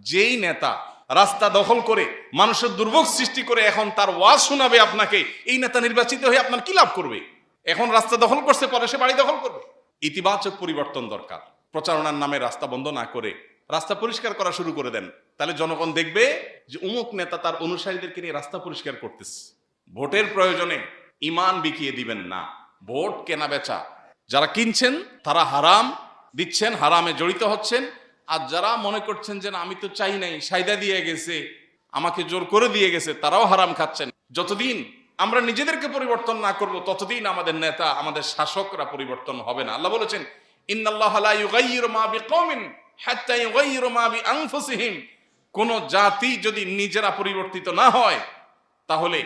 যেই নেতা রাস্তা দখল করে মানুষের দুর্ভোগ সৃষ্টি করে এখন তার ওয়াজ শোনাবে আপনাকে, এই নেতা নির্বাচিত হয়ে আপনার কি লাভ করবে? এখন রাস্তা দখল করছে, পরে সে বাড়ি দখল করবে। ইতিবাচক পরিবর্তন দরকার। প্রচারণার নামে রাস্তা বন্ধ না করে রাস্তা পরিষ্কার করা শুরু করে দেন, তাহলে জনগণ দেখবে যে অমুক নেতা তার অনুসারীদেরকে নিয়ে রাস্তা পরিষ্কার করতেছে। ভোটের প্রয়োজনে ইমান বিকিয়ে দিবেন না। ভোট কেনা বেচা, যারা কিনছেন তারা হারাম দিচ্ছেন, হারামে জড়িত হচ্ছেন। আর যারা মনে করছেন যে না আমি তো চাই নাই, সাইদা দিয়ে গেছে, আমাকে জোর করে দিয়ে গেছে, তারাও হারাম খাচ্ছেন। যতদিন আমরা নিজেদেরকে পরিবর্তন না করব ততদিন আমাদের নেতা, আমাদের শাসকরা পরিবর্তন হবে না। আল্লাহ বলেছেন ইন্নাল্লাহা লা ইউগাইয়িরু মা বিকওমিন হাত্তা ইউগাইয়িরু মা বিআনফুসিহিম। কোন জাতি যদি নিজেরা পরিবর্তিত না হয় তাহলে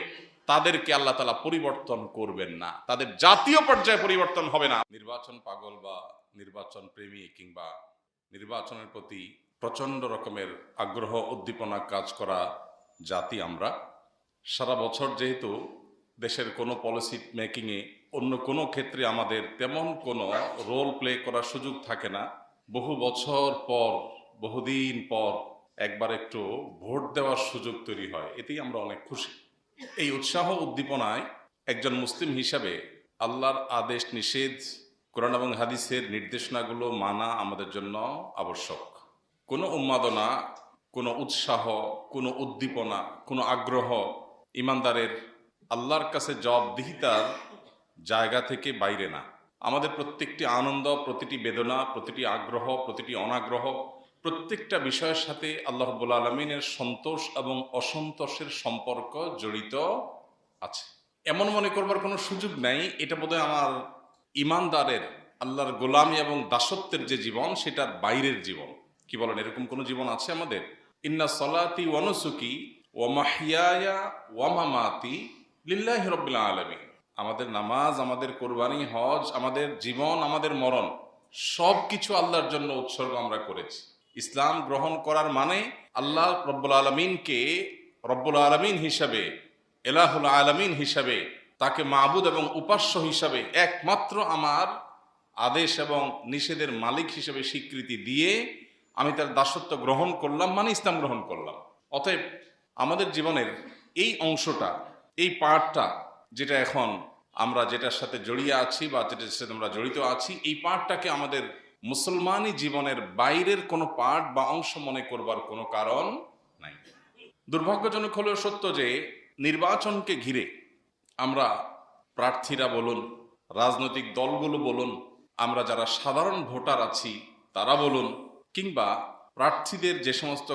তাদেরকে আল্লাহ তাআলা পরিবর্তন করবেন না, তাদের জাতীয় পর্যায়ে পরিবর্তন হবে না। নির্বাচন পাগল বা নির্বাচন প্রেমী কিংবা নির্বাচনের প্রতি প্রচন্ড রকমের আগ্রহ উদ্দীপনা কাজ করা জাতি আমরা। সারা বছর যেহেতু দেশের কোনো পলিসি মেকিংয়ে অন্য কোনো ক্ষেত্রে আমাদের তেমন কোনো রোল প্লে করার সুযোগ থাকে না, বহু বছর পর, বহুদিন পর একবার একটু ভোট দেওয়ার সুযোগ তৈরি হয়, এতেই আমরা অনেক খুশি। এই উৎসাহ উদ্দীপনায় একজন মুসলিম হিসাবে আল্লাহর আদেশ নিষেধ, কোরআন এবং হাদিসের নির্দেশনাগুলো মানা আমাদের জন্য আবশ্যক। কোনো উন্মাদনা, কোনো উৎসাহ, কোনো উদ্দীপনা, কোনো আগ্রহ ইমানদারের আল্লাহর কাছে জবাবদিহিতার জায়গা থেকে বাইরে না। আমাদের প্রত্যেকটি আনন্দ, প্রতিটি বেদনা, প্রতিটি আগ্রহ, প্রতিটি অনাগ্রহ, প্রত্যেকটা বিষয়ের সাথে আল্লাহ রাব্বুল আলামিনের সন্তোষ এবং অসন্তোষের সম্পর্ক জড়িত আছে। এমন মনে করবার কোনো সুযোগ নাই এটা বোধহয় আমার ইমানদারের আল্লাহর গোলামি এবং দাসত্বের যে জীবন সেটার বাইরের জীবন। কি বলেন, এরকম কোন জীবন আছে আমাদের? ইন্না সলাতি ওয়া নুসুকি ওয়া মাহইয়ায়া ওয়া মামাতি লিল্লাহি রাব্বিল আলামিন। আমাদের নামাজ, আমাদের কোরবানি, হজ, আমাদের জীবন, আমাদের মরণ সব কিছু আল্লাহর জন্য উৎসর্গ আমরা করেছি। ইসলাম গ্রহণ করার মানে আল্লাহ রব্বুল আলামিনকে রব্বুল আলামিন হিসাবে, এলাহুল আলামিন হিসাবে, তাকে মাবুদ এবং উপাস্য হিসাবে, একমাত্র আমার আদেশ এবং নিষেধের মালিক হিসেবে স্বীকৃতি দিয়ে আমি তার দাসত্ব গ্রহণ করলাম, মানে ইসলাম গ্রহণ করলাম। অতএব আমাদের জীবনের এই অংশটা, এই পার্টটা, যেটা এখন আমরা যেটার সাথে জড়িয়ে আছি বা যেটার সাথে আমরা জড়িত আছি, এই পার্টটাকে আমাদের মুসলমানি জীবনের বাইরের কোনো পার্ট বা অংশ মনে করবার কোনো কারণ নাই। দুর্ভাগ্যজনক হলেও সত্য যে নির্বাচনকে ঘিরে আমরা প্রার্থীরা বলুন, রাজনৈতিক দলগুলো বলুন, আমরা যারা সাধারণ ভোটার আছি তারা বলুন, কিংবা প্রার্থীদের যে সমস্ত